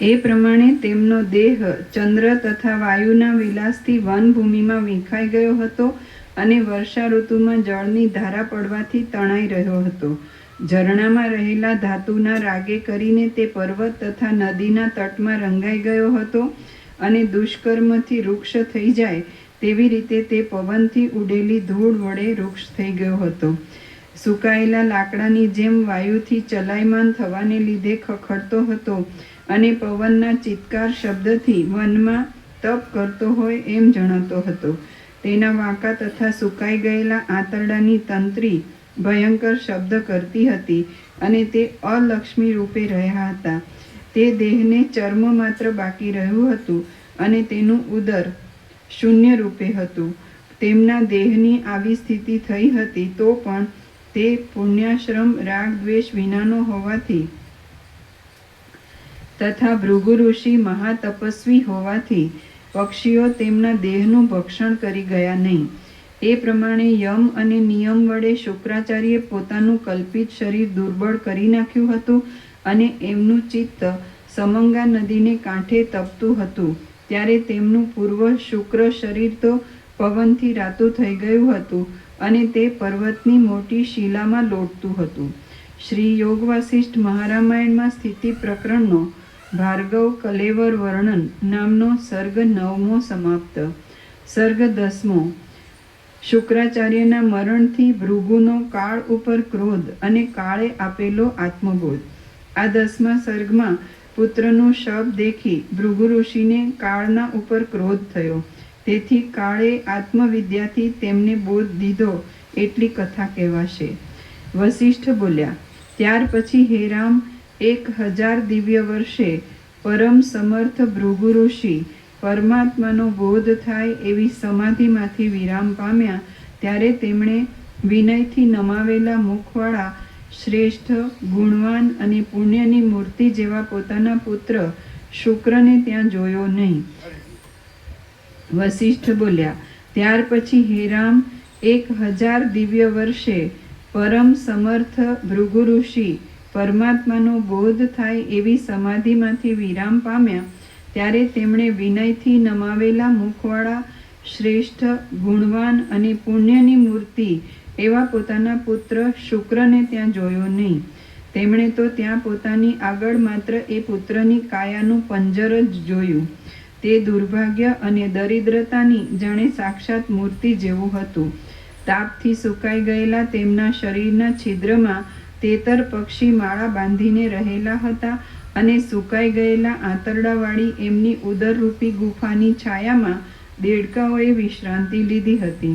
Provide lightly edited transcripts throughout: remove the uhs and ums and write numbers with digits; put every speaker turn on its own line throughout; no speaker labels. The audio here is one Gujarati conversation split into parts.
એ પ્રમાણે તેમનો દેહ ચંદ્ર તથા વાયુના વિલાસથી વનભૂમિમાં વિખાઈ ગયો હતો અને વર્ષા ઋતુમાં જળની ધારા પડવાથી તણાઈ રહ્યો હતો. ઝરણામાં રહેલા ધાતુના રાગે કરીને તે પર્વત તથા નદીના તટમાં રંગાઈ ગયો હતો અને દુષ્કર્મથી વૃક્ષ થઈ જાય તેવી રીતે તે પવનથી ઉડેલી ધૂળ વડે વૃક્ષ થઈ ગયો હતો. સુકાયેલા લાકડાની જેમ વાયુથી ચલાયમાન થવાને લીધે ખખડતો હતો અને પવનના ચિત્કાર શબ્દથી વનમાં તપ કરતો હોય એમ જણાતો હતો. તેના વાંકા તથા સુકાઈ ગયેલા આંતરડાની તંત્રી ભયંકર શબ્દ કરતી હતી અને તે અલક્ષ્મી રૂપે રહ્યા હતા. તે દેહને ચર્મ માત્ર બાકી રહ્યું હતું અને તેનું ઉદર શૂન્ય રૂપે હતું. તેમના દેહની આવી સ્થિતિ થઈ હતી તો પણ તે પુણ્યાશ્રમ રાગ દ્વેષ વિનાનો હોવાથી તથા ભૃગુ ઋષિ મહાતપસ્વી હોવાથી પક્ષીઓ તેમના દેહનું ભક્ષણ કરી ગયા નહીં. એ પ્રમાણે યમ અને નિયમ વડે શુક્રાચાર્યે પોતાનું કલ્પિત શરીર દુર્બળ કરી નાખ્યું હતું અને એમનું ચિત્ત સમંગા નદીને કાંઠે તપતું હતું. ત્યારે તેમનું પૂર્વ શુક્ર શરીર તો પવનથી રાતું થઈ ગયું હતું અને તે પર્વતની મોટી શિલામાં લોટતું હતું. શ્રી યોગ વાસિષ્ઠ મહારામાયણમાં સ્થિતિ પ્રકરણનો ભાર્ગવ કલેવર વર્ણન નામનો સર્ગ 9મો સમાપ્ત. સર્ગ 10મો. શુક્રાચાર્યના મરણથી ભૃગુનો કાળ ઉપર ક્રોધ અને કાળે આપેલો આત્મબોધ. આ 10મા સર્ગમાં પુત્રનું શબ દેખી ભૃગુ ઋષિને કાળના ઉપર ક્રોધ થયો. તેથી કાળે આત્મવિદ્યાથી તેમને બોધ દીધો એટલી કથા કહેવાશે. વસિષ્ઠ બોલ્યા, ત્યાર પછી હે રામ, 1000 દિવ્ય વર્ષે પરમ સમર્થ ભૃગુ ઋષિ પરમાત્માનો બોધ થાય એવી સમાધિમાંથી વિરામ પામ્યા. ત્યારે તેમણે વિનયથી નમાવેલા મુખવાળા શ્રેષ્ઠ ગુણવાન અને પુણ્યની મૂર્તિ જેવા પોતાના પુત્ર શુક્રને ત્યાં જોયો નહીં. વસિષ્ઠ બોલ્યા, ત્યાર પછી હે રામ, 1000 દિવ્ય વર્ષે પરમ સમર્થ ભૃગુ ઋષિ પરમાત્માનો બોધ થાય એવી સમાધિમાંથી વિરામ પામ્યા. ત્યારે તેમણે વિનયથી નમાવેલા મુખવાળા શ્રેષ્ઠ ગુણવાન અને પુણ્યની મૂર્તિ એવા પોતાના પુત્ર શુક્રને ત્યાં જોયો નહીં. તેમણે તો ત્યાં પોતાની આગળ માત્ર એ પુત્રની કાયાનું પંજર જ જોયું. તે દુર્ભાગ્ય અને દરિદ્રતાની જાણે સાક્ષાત મૂર્તિ જેવું હતું. તાપથી સુકાઈ ગયેલા તેમના શરીરના છિદ્રમાં તેતર પક્ષી માળા બાંધીને રહેલા હતા અને સુકાઈ ગયેલા આંતરડાવાળી એમની ઉદરરૂપી ગુફાની છાયામાં દેડકાઓએ વિશ્રાંતિ લીધી હતી.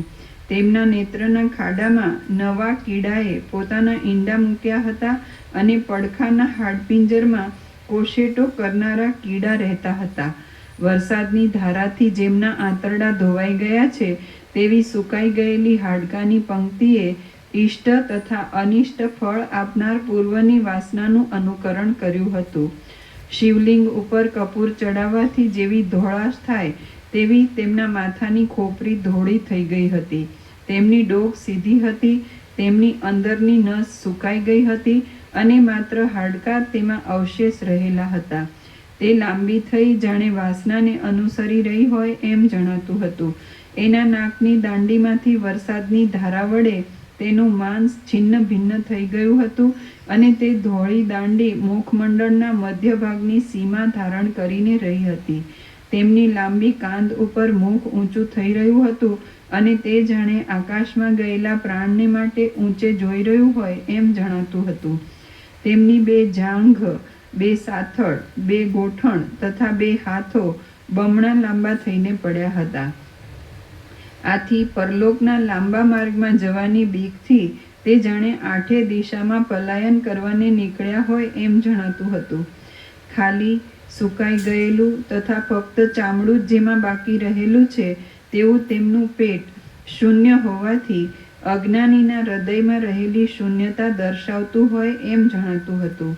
તેમના નેત્રના ખાડામાં નવા કીડાએ પોતાના ઈંડા મૂક્યા હતા અને પડખાના હાડપિંજરમાં કોશેટો કરનારા કીડા રહેતા હતા. વરસાદની ધારાથી જેમના આંતરડા ધોવાઈ ગયા છે તેવી સુકાઈ ગયેલી હાડકાની પંક્તિએ ઇષ્ટ તથા અનિષ્ટ ફળ આપનાર પૂર્વની વાસનાનું અનુકરણ કર્યું હતું. શિવલિંગ ઉપર કપૂર ચડાવવાથી જેવી ધોળાશ થાય તેવી તેમના માથાની ખોપરી ધોળી થઈ ગઈ હતી. તેમની ડોક સીધી હતી, તેમની અંદરની નસ સુકાઈ ગઈ હતી અને માત્ર હાડકાં તેમાં અવશેષ રહેલા હતા. તે લાંબી થઈ જાણે વાસનાને અનુસરી રહી હોય એમ જણાતું હતું. એના નાકની દાંડીમાંથી વરસાદની ધારા વડે તેનું માંસ છિન્ન ભિન્ન થઈ ગયું હતું અને તે ધોળી દાંડી મુખમંડળના મધ્ય ભાગની સીમા ધારણ કરીને રહી હતી. તેમની લાંબી કાંધ ઉપર મુખ ઊંચું થઈ રહ્યું હતું અને તે જાણે આકાશમાં ગયેલા પ્રાણને માટે ઊંચે જોઈ રહ્યું હોય એમ જણાતું હતું. તેમની 2 જાંઘ, 2 સાથળ, 2 ગોઠણ તથા 2 હાથો બમણા લાંબા થઈને પડ્યા હતા. આથી પરલોકના લાંબા માર્ગમાં જવાની બીકથી તે જાણે 8 દિશામાં પલાયન કરવાને નીકળ્યા હોય એમ જણાતું હતું. ખાલી સુકાઈ ગયેલું તથા ફક્ત ચામડું જ જેમાં બાકી રહેલું છે તેવું તેમનું પેટ શૂન્ય હોવાથી અજ્ઞાનીના હૃદયમાં રહેલી શૂન્યતા દર્શાવતું હોય એમ જણાતું હતું.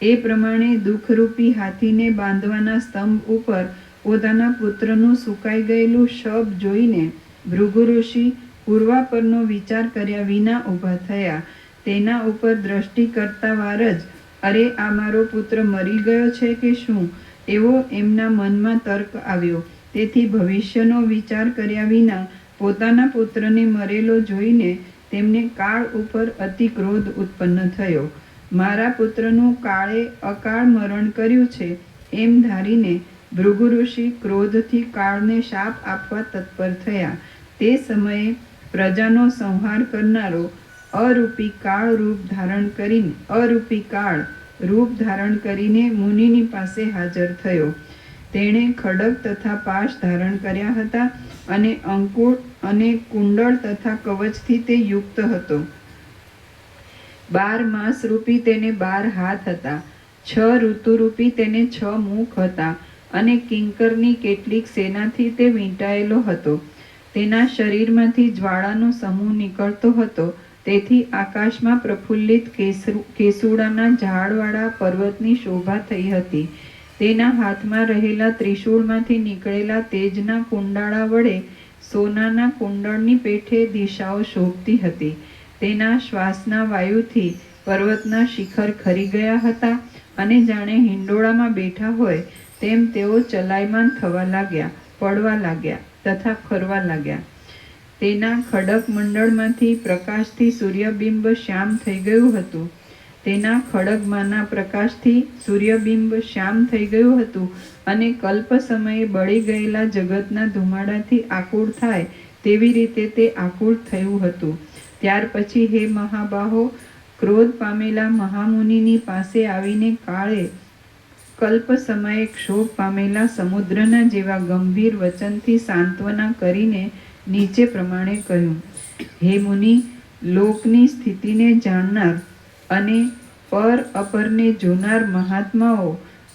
એ પ્રમાણે દુઃખરૂપી હાથીને બાંધવાના સ્તંભ ઉપર પોતાના પુત્રનું સુકાઈ ગયેલું શબ જોઈને ભૃગુ ઋષિ પૂર્વાપરનો વિચાર કર્યા વિના ઊભા થયા. તેના ઉપર દ્રષ્ટિ કરતા વાર જ, અરે આ મારો પુત્ર મરી ગયો છે કે શું, એવો એમના મનમાં તર્ક આવ્યો. તેથી ભવિષ્યનો વિચાર કર્યા વિના પોતાના પુત્રને મરેલો જોઈને તેમને કાળ ઉપર અતિ ક્રોધ ઉત્પન્ન થયો. મારા પુત્રનું કાળે અકાળ મરણ કર્યું છે એમ ધારીને ભૃગુ ઋષિ ક્રોધથી કાળને શાપ આપવા તત્પર થયા. તે સમયે પ્રજાનો સંહાર કરનારો અરૂપી કાળ રૂપ ધારણ કરીને મુનિની પાસે હાજર થયો. તેણે ખડગ તથા પાશ ધારણ કર્યા હતા અને અંકુળ અને કુંડળ તથા કવચથી તે યુક્ત હતો. 12 માસ રૂપી તેને 12 હાથ હતા. 6 ઋતુરૂપી તેને 6 મુખ હતા અને કિંકરની કેટલીક સેનાથી તે વીંટાયેલો હતો. તેના શરીરમાંથી જ્વાળાનો સમૂહ નીકળતો હતો. તેથી આકાશમાં પ્રફુલ્લિત કેસુડાના ઝાડવાળા પર્વતની શોભા થઈ હતી. તેના હાથમાં રહેલા ત્રિશૂળમાંથી નીકળેલા તેજના કુંડાળા વડે સોનાના કુંડળની પેઠે દિશાઓ શોભતી હતી. તેના શ્વાસના વાયુથી પર્વતના શિખર ખરી ગયા હતા અને જાણે હિંડોળામાં બેઠા હોય તેમ તેઓ ચલાયમાન થવા લાગ્યા, પડવા લાગ્યા તથા ફરવા લાગ્યા. તેના ખડક મંડળમાંથી પ્રકાશથી સૂર્યબિંબ શ્યામ થઈ ગયું હતું. તેના ખડગમાંના પ્રકાશથી સૂર્યબિંબ શ્યામ થઈ ગયું હતું અને કલ્પ સમયે બળી ગયેલા જગતના ધુમાડાથી આકુળ થાય તેવી રીતે તે આકુળ થયું હતું. ત્યાર પછી હે મહાબાહો, ક્રોધ પામેલા મહામુનિની પાસે આવીને કાળે કલ્પ સમયે ક્ષોભ પામેલા સમુદ્રના જેવા ગંભીર વચનથી સાંત્વના કરીને નીચે પ્રમાણે કહ્યું. હે મુનિ, લોકની સ્થિતિને જાણનાર અને પર અપરને જોનાર મહાત્માઓ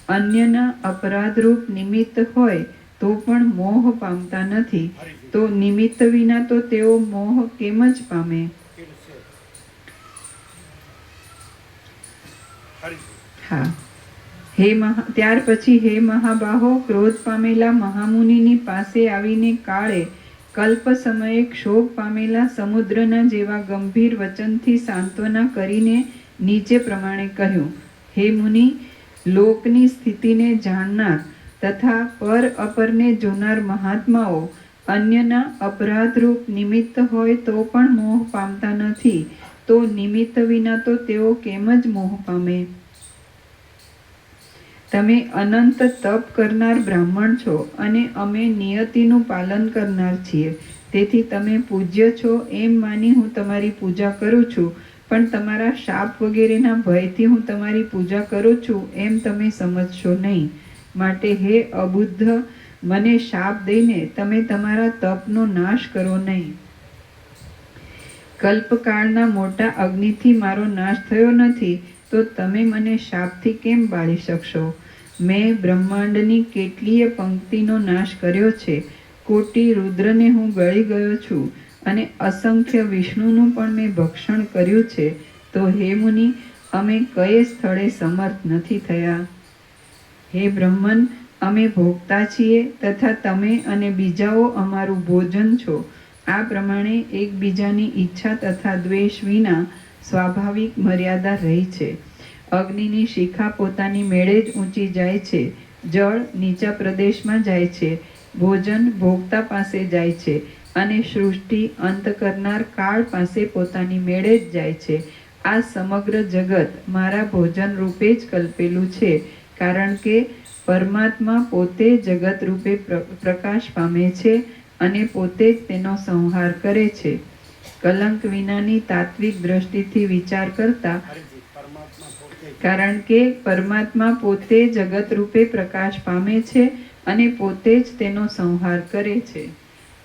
અન્યના અપરાધરૂપ નિમિત્ત હોય તો પણ મોહ પામતા નથી. તો નિમિત્ત વિના તો તેઓ મોહ કેમ જ પામે? ત્યાર પછી હે મહાબાહો, ક્રોધ પામેલા મહામુનિની પાસે આવીને કાળે કલ્પ સમયે ક્ષોભ પામેલા સમુદ્રના જેવા ગંભીર વચનથી સાંત્વના કરીને નીચે પ્રમાણે કહ્યું. હે મુનિ, લોકની સ્થિતિને જાણનાર તથા પર અપરને જોનાર મહાત્માઓ અન્યના અપરાધરૂપ નિમિત્ત હોય તો પણ મોહ પામતા નથી. તો નિમિત્ત વિના તો તેઓ કેમ જ મોહ પામે? તમે અનંત તપ કરનાર બ્રાહ્મણ છો અને અમે નિયતિનું પાલન કરનાર છીએ. તેથી તમે પૂજ્ય છો એમ માની હું તમારી પૂજા કરું છું, પણ તમારા શાપ વગેરેના ભયથી હું તમારી પૂજા કરું છું એમ તમે સમજશો નહીં. માટે હે અબુદ્ધ, મને શાપ દઈને તમે તમારા તપનો નાશ કરો નહીં. કલ્પકાળના મોટા અગ્નિથી મારો નાશ થયો નથી તો તમે મને શાપથી કેમ બાળી શકશો? મેં બ્રહ્માંડની કેટલીય પંક્તિનો નાશ કર્યો છે. કોટી રુદ્રને હું ગળી ગયો છું અને અસંખ્ય વિષ્ણુનું પણ મેં ભક્ષણ કર્યું છે. તો હે મુનિ, અમે કયે સ્થળે સમર્થ નથી થયા? હે બ્રહ્મન, અમે ભોગતા છીએ તથા તમે અને બીજાઓ અમારું ભોજન છો. આ પ્રમાણે એકબીજાની ઈચ્છા તથા દ્વેષ વિના સ્વાભાવિક મર્યાદા રહી છે. અગ્નિની શિખા પોતાની મેળે જ ઊંચી જાય છે. જળ નીચા પ્રદેશમાં જાય છે. ભોજન ભોગતા પાસે જાય છે અને સૃષ્ટિ અંત કરનાર કાળ પાસે પોતાની મેળે જ જાય છે. આ સમગ્ર જગત મારા ભોજન રૂપે જ કલ્પેલું છે, કારણ કે પરમાત્મા પોતે જગત રૂપે પ્રકાશ પામે છે અને પોતે જ તેનો સંહાર કરે છે. કલંક વિનાની તાત્વિક દ્રષ્ટિથી વિચાર કરતા, કારણ કે પરમાત્મા પોતે જગત રૂપે પ્રકાશ પામે છે અને પોતે જ તેનો સંહાર કરે છે.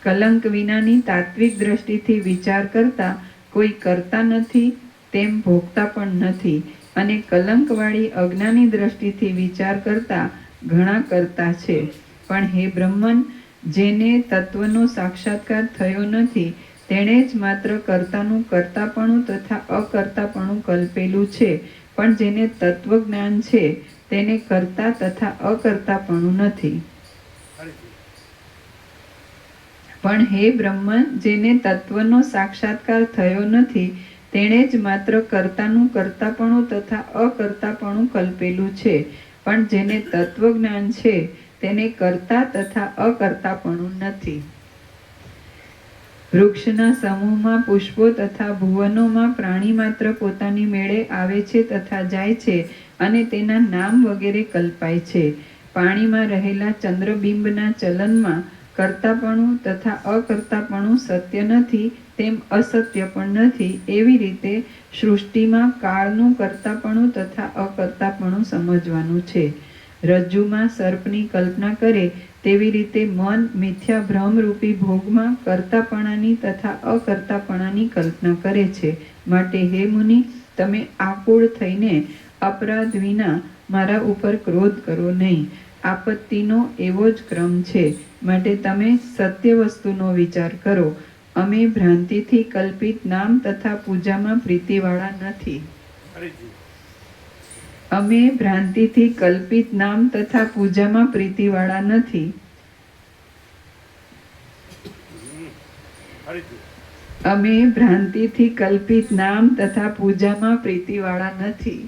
કલંક વિનાની તાત્વિક દ્રષ્ટિથી વિચાર કરતા કોઈ કરતા નથી તેમ ભોગતા પણ નથી, અને કલંકવાળી અજ્ઞાની દ્રષ્ટિથી વિચાર કરતા ઘણા કરતા છે. પણ હે બ્રહ્મન, જેને તત્વનો સાક્ષાત્કાર થયો નથી તેણે જ માત્ર કર્તાનું કર્તાપણું તથા અકર્તાપણું કલ્પેલું છે, પણ જેને તત્વજ્ઞાન છે તેને કર્તા તથા અકર્તાપણું નથી. પણ હે બ્રહ્મન, જેને તત્વનો સાક્ષાત્કાર થયો નથી તેણે જ માત્ર કર્તાનું કર્તાપણું તથા અકર્તાપણું કલ્પેલું છે, પણ જેને તત્વજ્ઞાન છે તેને કર્તા તથા અકર્તાપણું નથી. વૃક્ષના સમૂહમાં પુષ્પો તથા ભુવનોમાં પ્રાણી માત્ર પોતાની મેળે આવે છે તથા જાય છે અને તેના નામ વગેરે કલ્પાય છે. પાણીમાં રહેલા ચંદ્રબિંબના ચલનમાં કર્તાપણું તથા અકર્તાપણું સત્ય નથી તેમ અસત્ય પણ નથી. એવી રીતે સૃષ્ટિમાં કાળનું કર્તાપણું તથા અકર્તાપણું સમજવાનું છે. રજ્જુમાં સર્પની કલ્પના કરે તેવી રીતે મન મિથ્યા ભ્રમરૂપી ભોગમાં કર્તાપણાની તથા અકર્તાપણાની કલ્પના કરે છે. માટે હે મુનિ, તમે આકુળ થઈને અપરાધ વિના મારા ઉપર ક્રોધ કરો નહીં. આપત્તિનો એવો જ ક્રમ છે. માટે તમે સત્ય વસ્તુનો વિચાર કરો. અમે ભ્રાંતિથી કલ્પિત નામ તથા પૂજામાં પ્રીતિવાળા નથી. અમે ભ્રાંતિથી કલ્પિત નામ તથા પૂજામાં પ્રીતિવાળા નથી. અમે ભ્રાંતિથી કલ્પિત નામ તથા પૂજામાં પ્રીતિવાળા નથી.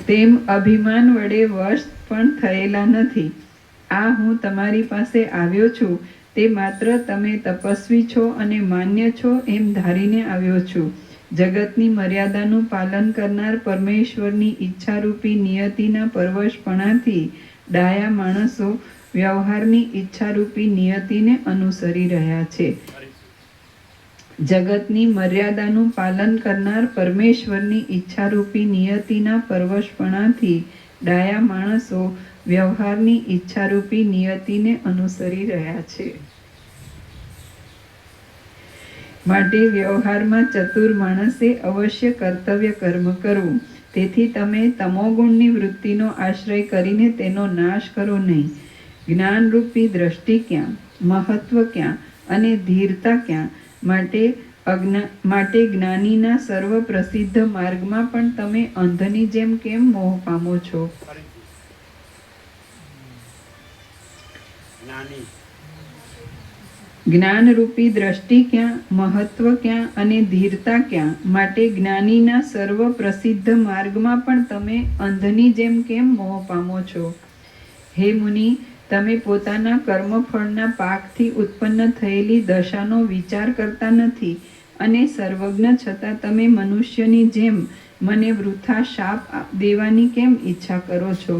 તેમ અભિમાન વડે વશ પણ થયેલા નથી. આ હું તમારી પાસે આવ્યો છું તે માત્ર તમે તપસ્વી છો અને માન્ય છો એમ ધારીને આવ્યો છું. જગતની મર્યાદાનું પાલન કરનાર પરમેશ્વરની ઈચ્છારૂપી નિયતિના પરવશપણાથી ડાયા માણસો વ્યવહારની ઈચ્છારૂપી નિયતિને અનુસરી રહ્યા છે. જગતની મર્યાદાનું પાલન કરનાર પરમેશ્વરની ઈચ્છારૂપી નિયતિના પરવશપણાથી ડાયા માણસો વ્યવહારની ઈચ્છારૂપી નિયતિને અનુસરી રહ્યા છે. માટે વ્યવહારમાં ચતુર માણસે અવશ્ય કર્તવ્ય કર્મ કરવું. તેથી તમે તમોગુણની વૃત્તિનો આશ્રય કરીને તેનો નાશ કરો નહીં. જ્ઞાનરૂપી દ્રષ્ટિ ક્યાં, મહત્વ ક્યાં અને ધીરતા ક્યાં? માટે જ્ઞાનીના સર્વ પ્રસિદ્ધ માર્ગમાં પણ તમે અંધની જેમ કેમ મોહ પામો છો? જ્ઞાનરૂપી દ્રષ્ટિ ક્યાં, મહત્વ ક્યાં અને ધીરતા ક્યાં? માટે જ્ઞાનીના સર્વ પ્રસિદ્ધ માર્ગમાં પણ તમે અંધની જેમ કેમ મોહ પામો છો? હે મુનિ, તમે પોતાના કર્મફળના પાકથી ઉત્પન્ન થયેલી દશાનો વિચાર કરતા નથી અને સર્વજ્ઞ છતાં તમે મનુષ્યની જેમ મને વૃથા શાપ દેવાની કેમ ઈચ્છા કરો છો?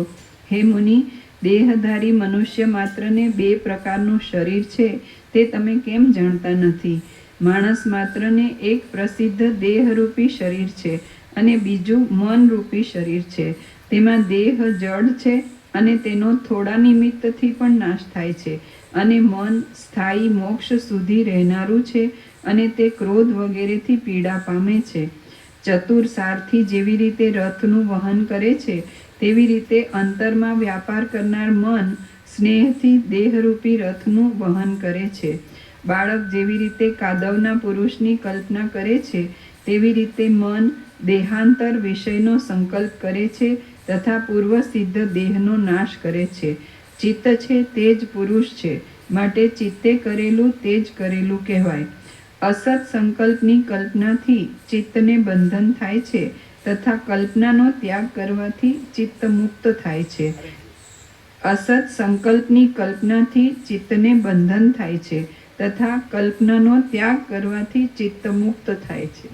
હે મુનિ, દેહધારી મનુષ્ય માત્રને 2 પ્રકારનું શરીર છે તે તમે કેમ જાણતા નથી? માણસ માત્રને એક પ્રસિદ્ધ દેહરૂપી શરીર છે અને બીજું મનરૂપી શરીર છે. તેમાં દેહ જડ છે અને તેનો થોડા નિમિત્તથી પણ નાશ થાય છે અને મન સ્થાયી મોક્ષ સુધી રહેનારું છે અને તે ક્રોધ વગેરેથી પીડા પામે છે. ચતુર સારથી જેવી રીતે રથનું વહન કરે છે તેવી રીતે અંતરમાં વ્યાપાર કરનાર મન સ્નેહથી દેહરૂપી રથનું વહન કરે છે. બાળક જેવી રીતે કાદવના પુરુષની કલ્પના કરે છે તેવી રીતે મન દેહાંતર વિષયનો સંકલ્પ કરે છે તથા પૂર્વ સિદ્ધ દેહનો નાશ કરે છે. ચિત્ત છે તે જ પુરુષ છે. માટે ચિત્તે કરેલું તે જ કરેલું કહેવાય. અસત સંકલ્પની કલ્પનાથી ચિત્તને બંધન થાય છે તથા કલ્પનાનો ત્યાગ કરવાથી ચિત્ત મુક્ત થાય છે. અસત સંકલ્પની કલ્પનાથી ચિત્તને બંધન થાય છે તથા કલ્પનાનો ત્યાગ કરવાથી ચિત્ત મુક્ત થાય છે.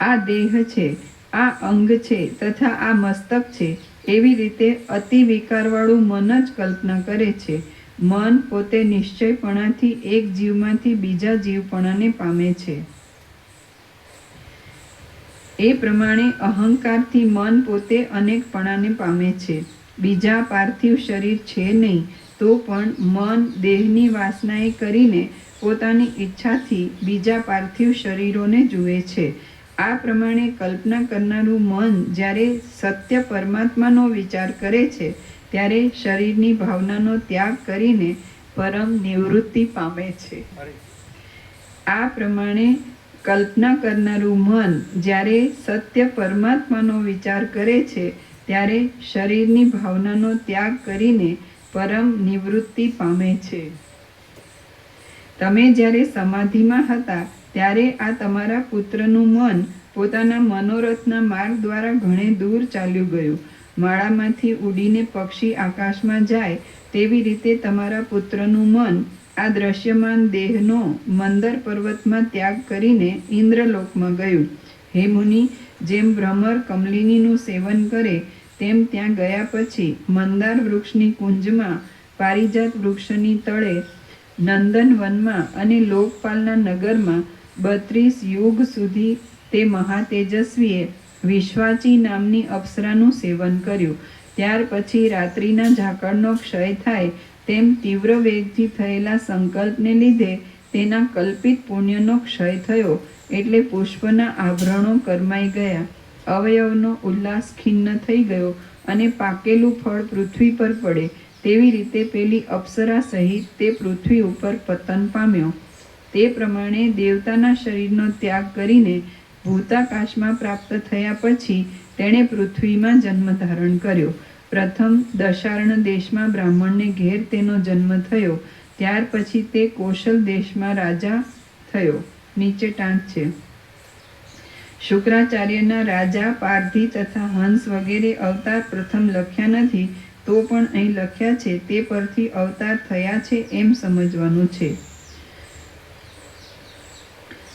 આ દેહ છે, આ અંગ છે તથા આ મસ્તક છે એવી રીતે અતિ વિકારવાળું મન જ કલ્પના કરે છે. મન પોતે નિશ્ચયપણાથી એક જીવમાંથી બીજા જીવપણાને પામે છે. એ પ્રમાણે અહંકારથી મન પોતે અનેકપણાને પામે છે. બીજા પાર્થિવ શરીર છે નહીં તો પણ મન દેહની વાસનાએ કરીને પોતાની ઈચ્છાથી બીજા પાર્થિવ શરીરોને જુએ છે. આ પ્રમાણે કલ્પના કરનારું મન જ્યારે સત્ય પરમાત્માનો વિચાર કરે છે ત્યારે શરીરની ભાવનાનો ત્યાગ કરીને પરમ નિવૃત્તિ પામે છે. આ પ્રમાણે કલ્પના કરનારું મન જ્યારે સત્ય પરમાત્માનો વિચાર કરે છે ત્યારે શરીરની ભાવનાનો ત્યાગ કરીને પરમ નિવૃત્તિ પામે છે. તમે જ્યારે સમાધિમાં હતા ત્યારે આ તમારા પુત્રનું મન પોતાના મનોરથના માર્ગ દ્વારા ઘણે દૂર ચાલ્યું ગયું. માળામાંથી ઉડીને પક્ષી આકાશમાં જાય તેવી રીતે તમારા પુત્રનું મન આ દ્રશ્યમાન દેહનો મંદર પર્વતમાં ત્યાગ કરીને ઇન્દ્રલોકમાં ગયું. હે મુનિ, જેમ ભ્રમર કમલિનીનું સેવન કરે તેમ ત્યાં ગયા પછી મંદાર વૃક્ષની કુંજમાં, પારિજાત વૃક્ષની તળે, નંદનવનમાં અને લોકપાલના નગરમાં 32 યુગ સુધી તે મહાતેજસ્વીએ વિશ્વાચી નામની અપ્સરાનું સેવન કર્યું. ત્યાર પછી રાત્રિના ઝાકળનો ક્ષય થાય તેમ તીવ્ર વેગથી થયેલા સંકલ્પને લીધે તેના કલ્પિત પુણ્યનો ક્ષય થયો, એટલે પુષ્પના આભરણો કરમાઈ ગયા, અવયવનો ઉલ્લાસ ખિન્ન થઈ ગયો અને પાકેલું ફળ પૃથ્વી પર પડે તેવી રીતે પેલી અપ્સરા સહિત તે પૃથ્વી ઉપર પતન પામ્યો. તે પ્રમાણે દેવતાના શરીરનો ત્યાગ કરીને ભૂતાકાશમાં પ્રાપ્ત થયા પછી તેણે પૃથ્વીમાં જન્મ ધારણ કર્યો. પ્રથમ દશાર્ણ દેશમાં બ્રાહ્મણને ઘેર તેનો જન્મ થયો. ત્યાર પછી તે કૌશલ દેશમાં રાજા થયો. નીચે ટાંક છે. શુક્રાચાર્યના રાજા, પારધી તથા હંસ વગેરે અવતાર પ્રથમ લખ્યા નથી, તો પણ અહીં લખ્યા છે તે પરથી અવતાર થયા છે એમ સમજવાનું છે.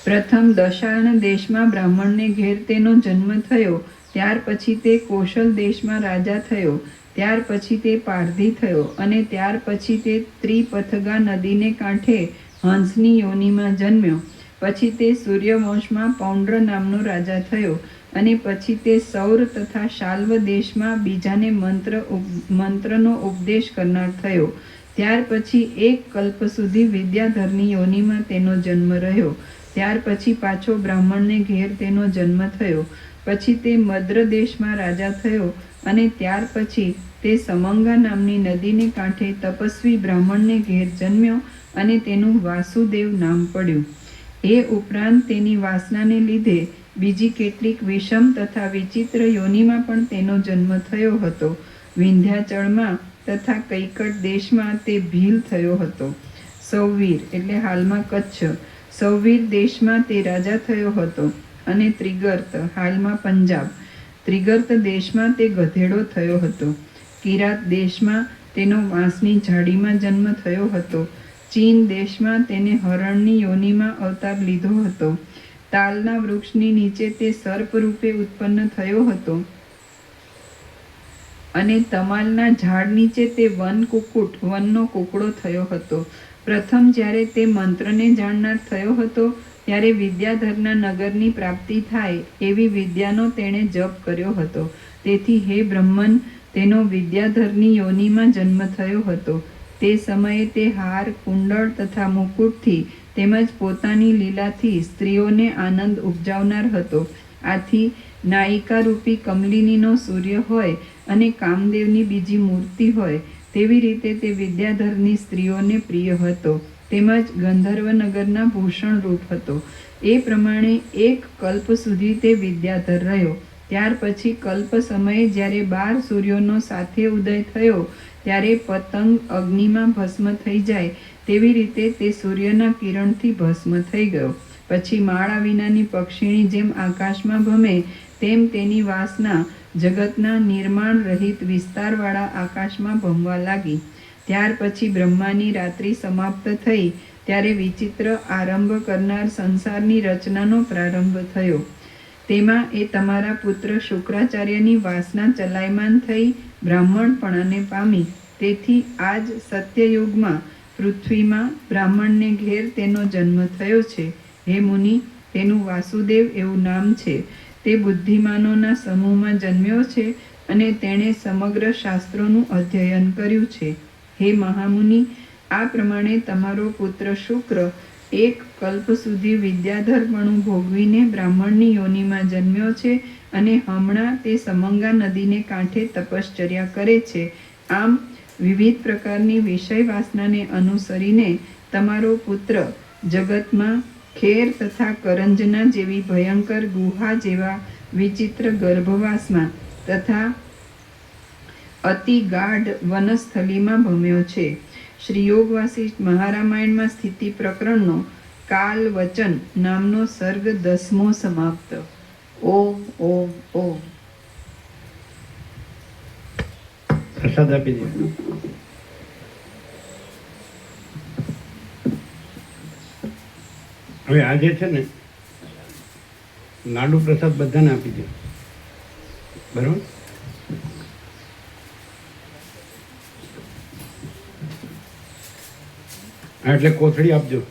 પ્રથમ દશાર્ણ દેશમાં બ્રાહ્મણને ઘેર તેનો જન્મ થયો. ત્યાર પછી તે કૌશલ દેશમાં રાજા થયો. ત્યાર પછી તે પારધી થયો અને ત્યાર પછી તે ત્રિપથગા નદીને કાંઠે હંસની યોનિમાં જન્મ્યો. પછી તે સૂર્યવંશમાં પૌંડ્ર નામનો રાજા થયો અને પછી તે સૌર તથા શાલ્વ દેશમાં બીજાને મંત્રનો ઉપદેશ કરનાર થયો. ત્યાર પછી 1 કલ્પ સુધી વિદ્યાધરની યોનિમાં તેનો જન્મ રહ્યો. ત્યાર પછી પાછો બ્રાહ્મણને ઘેર તેનો જન્મ થયો. પછી તે મદ્ર દેશમાં રાજા થયો અને ત્યાર પછી તે સમંગા નામની નદીને કાંઠે તપસ્વી બ્રાહ્મણને ઘેર જન્મ્યો અને તેનું વાસુદેવ નામ પડ્યું. એ ઉપરાંત તેની વાસનાને લીધે બીજી કેટલીક વિષમ તથા વિચિત્ર યોનિમાં પણ તેનો જન્મ થયો હતો. વિંધ્યાચળમાં તથા કૈકટ દેશમાં તે ભીલ થયો હતો. સૌવીર એટલે હાલમાં કચ્છ, સૌવીર દેશમાં તે રાજા થયો હતો અને ત્રિગર્ત હાલમાં પંજાબ, ત્રિગર્ત દેશમાં તે ગધેડો થયો હતો. કિરાત દેશમાં તેનો વાંસની ઝાડીમાં જન્મ થયો હતો. ચીન દેશમાં તેને હરણની યોનિમાં અવતાર લીધો હતો. તાલના વૃક્ષની નીચે તે સર્પ રૂપે ઉત્પન્ન થયો હતો અને તમાલના ઝાડ નીચે તે વનનો કુકડો થયો હતો. પ્રથમ જ્યારે તે મંત્રને જાણનાર થયો હતો ત્યારે વિદ્યાધરના નગરની પ્રાપ્તિ થાય એવી વિદ્યાનો તેણે જપ કર્યો હતો. તેથી હે બ્રહ્મન, તેનો વિદ્યાધરની યોનિમાં જન્મ થયો હતો. તે સમયે તે હાર, કુંડળ તથા મુકુટથી તેમજ પોતાની લીલાથી સ્ત્રીઓને આનંદ ઉપજાવનાર હતો. આથી નાયિકા રૂપી કમલિનીનો સૂર્ય હોય અને કામદેવની બીજી મૂર્તિ હોય તેવી રીતે તે વિદ્યાધરની સ્ત્રીઓને પ્રિય હતો, તેમજ ગંધર્વનગરના ભૂષણ રૂપ હતો. એ પ્રમાણે 1 કલ્પ સુધી તે વિદ્યાધર રહ્યો. ત્યાર પછી કલ્પ સમયે જ્યારે 12 સૂર્યોનો સાથે ઉદય થયો ત્યારે પતંગ અગ્નિમાં ભસ્મ થઈ જાય તેવી રીતે તે સૂર્યના કિરણથી ભસ્મ થઈ ગયો. પછી માળા વિનાની પક્ષીણી જેમ આકાશમાં ભમે તેમ તેની વાસના જગતના નિર્માણ રહિત વિસ્તારવાળા આકાશમાં ભમવા લાગી. ત્યાર પછી બ્રહ્માની રાત્રિ સમાપ્ત થઈ ત્યારે વિચિત્ર આરંભ કરનાર સંસારની રચનાનો પ્રારંભ થયો. તેમાં એ તમારા પુત્ર શુક્રાચાર્યની વાસના ચલાયમાન થઈ બ્રાહ્મણપણાને પામી. તેથી આજ સત્યયુગમાં પૃથ્વીમાં બ્રાહ્મણને ઘેર તેનો જન્મ થયો છે. હે મુનિ, તેનું વાસુદેવ એવું નામ છે. તે બુદ્ધિમાનોના સમૂહમાં જન્મ્યો છે અને તેણે સમગ્ર શાસ્ત્રોનું અધ્યયન કર્યું છે. હે મહામુનિ, આ પ્રમાણે તમારો પુત્ર શુક્ર 1 કલ્પ સુધી વિદ્યાધરપણું ભોગવીને બ્રાહ્મણની યોનિમાં જન્મ્યો છે અને હમણાં તે સમંગા નદીને કાંઠે તપશ્ચર્યા કરે છે. આમ વિવિધ પ્રકારની વિષય વાસનાને અનુસરીને તમારો પુત્ર જગતમાં ખેર તથા કરંજના જેવી ભયંકર ગુહા જેવા વિચિત્ર ગર્ભવાસમાં તથા અતિ ગાઢ વનસ્થલીમાં ભમ્યો છે. શ્રી યોગ વાસિષ્ઠ મહારામાયણમાં સ્થિતિ પ્રકરણનો કાલ વચન નામનો સર્ગ 10મો સમાપ્ત.
ઓમ ઓમ ઓમ.
પ્રસાદ આપી દે. હવે આજે છે ને લાડુ પ્રસાદ બધાને આપી દો, બરાબર? હા, એટલે કોથળી આપજો.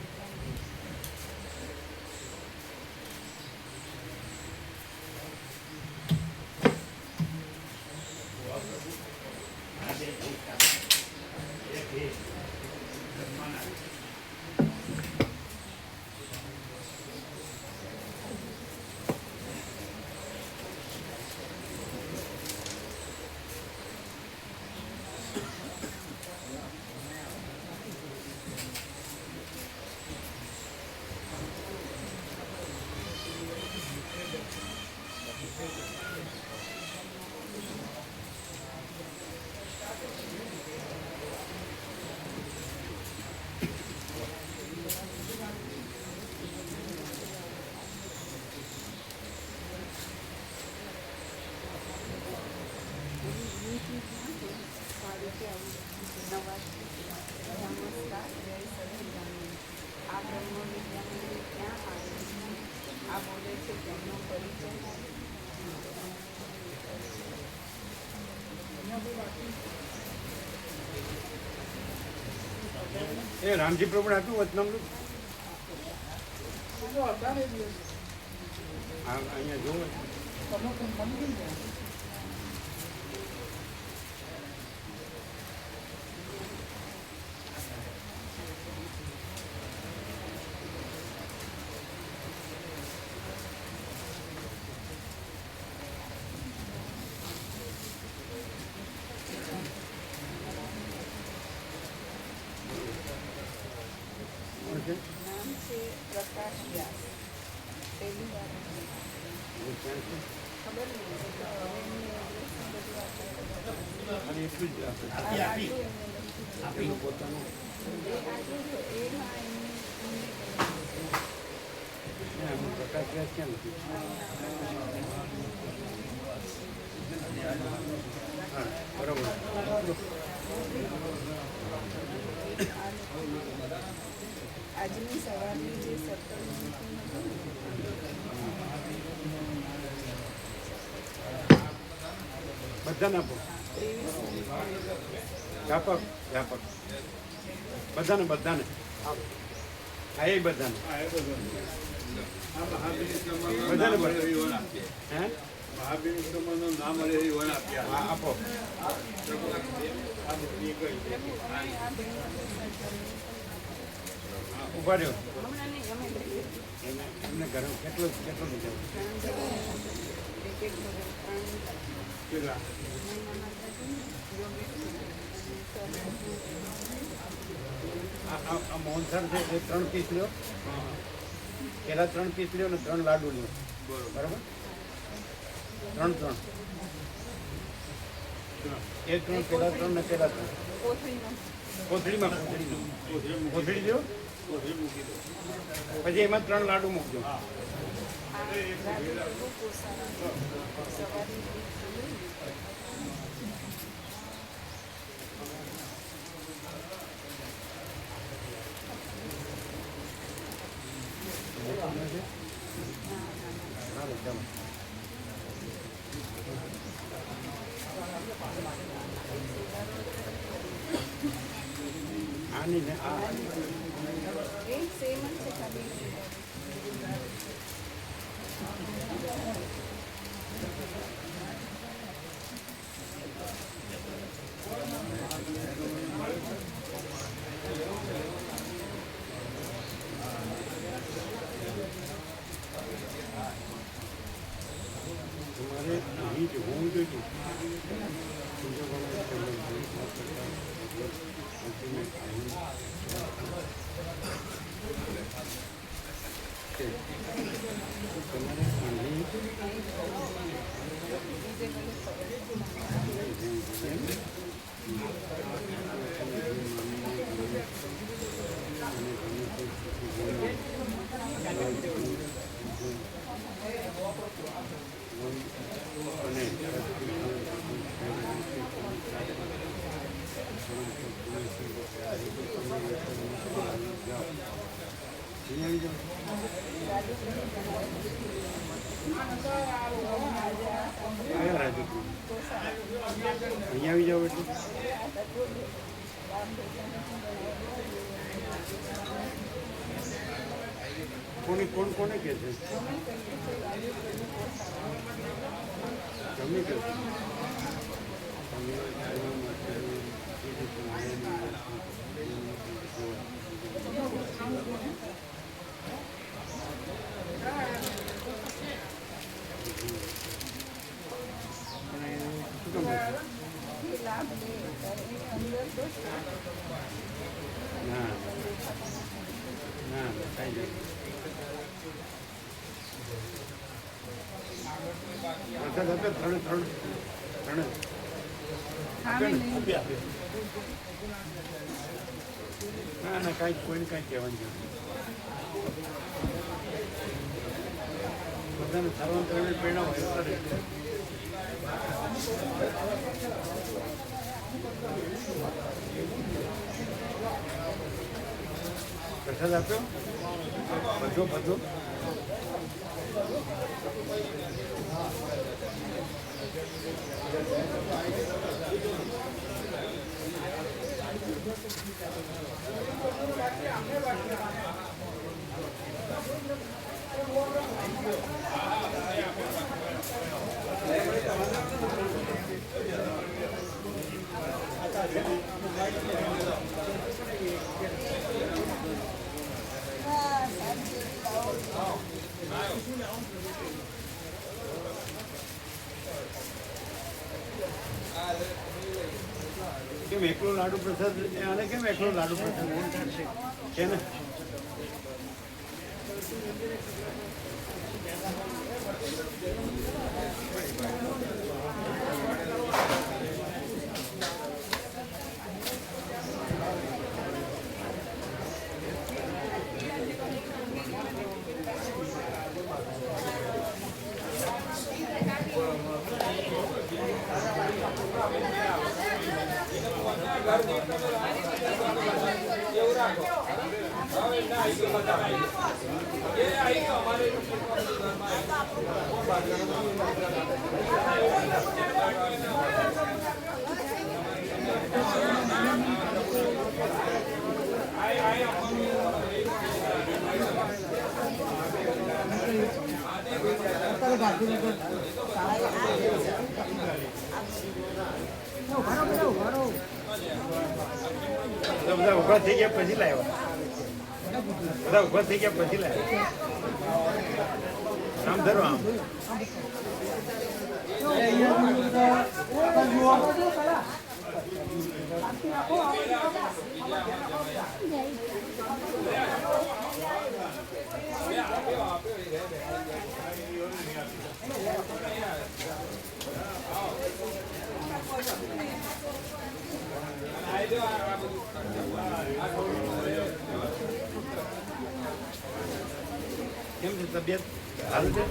એ રામજી પ્રભુ આપ્યું વચનામૃત. અહીંયા જોવો.
નામ છે પ્રકાશ વ્યાસ. પહેલી વાર ખબર નહીં એટલે હવે એમની એડ્રેસ બધું
અને એટલું જ આપે.
આટલું
પોતાનું
જો એમાં એમની
પ્રકાશ વ્યાસ ક્યાં નથી? હા, બરાબર.
આજની સવારની જે સત્તર
બધાને આપો. વ્યાપક વ્યાપક બધાને બધાને હા, એ બધાને બધાને હે
નામ
હા, આપો. ઉભા રહ્યો.
હમણાં નહીં અમે
એમને ઘરે કેટલું કેટલું લીધું? કેટલા? આ મોહનથાળ છે એ 3 પીસ લ્યો. પેલા 3 પીસ લ્યો ને 3 લાડુ લ્યો. બરાબર? 3 એ 3 પેલા 3 ને પેલા 3. કોથળીમાં કોથળી લ્યો. પછી એમાં 3 લાડુ મૂકજો. આની ને આ
એ સેમ જ છે ખાલી
તમારે અહીં જ હોવું જોઈએ. તમારે કયા રાજુ અહીંયા આવી જાવ એટલે કોને કે છે ગમે તે
લાભ લે એની અંદર તો
ના ના કાંઈ નહીં વરસાદ હતો ત્રણે ના ના કાંઈ કોઈને કાંઈ કહેવાનું છે બધાને સારવાર કરીને પ્રેરણા હોય વરસાદ આપ્યો બધો કેમ એકલો લાડુ પ્રસાદ આને કેમ એકલો લાડુ પ્રસાદ છે ને બધા ઉભા થઈ ગયા પછી લાવ્યા બધા ઉભા થઈ ગયા પછી લાવ્યા આમ ધરો આમ કેમ છે તબિયત સારું છે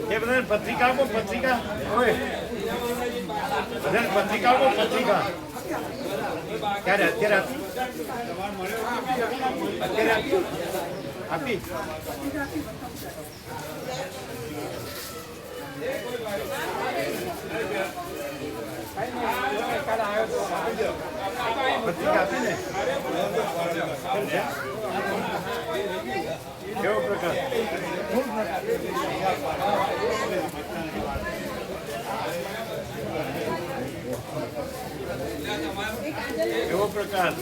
ये बता पत्रिका को पत्रिका ओए बता पत्रिका को पत्रिका क्या रहती आपकी पत्रिका आपी ने કેવો પ્રકાર કેવો પ્રકાર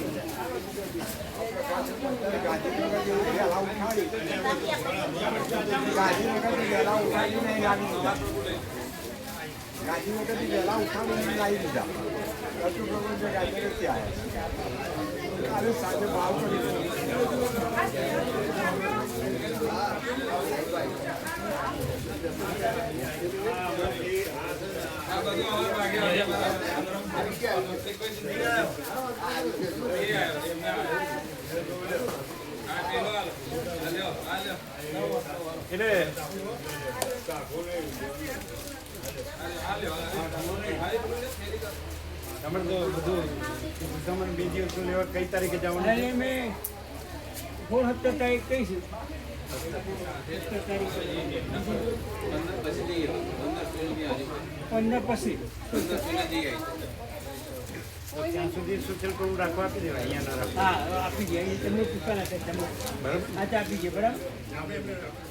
ગાંધીનગરથી વહેલા ઉઠાવીને લાવી દીધા કશું પ્રભુ ગાંધીનગરથી આવ્યા કાલે સાંજે ભાવ કરી
એટલે તમે તો બધું તમને બીજી વસ્તુ લેવા કઈ તારીખે જવાનું
અને મેં 16-17 તારીખ કહીશું. 15 પછી
ત્યાં સુધી સોશિયલ કોડ રાખવા આપી દેવાય, અહીંયા ના રાખવા.
હા આપી દે. અહીં તમને પૂછવાના છે તમે
બરાબર.
આજે આપી દે બરાબર.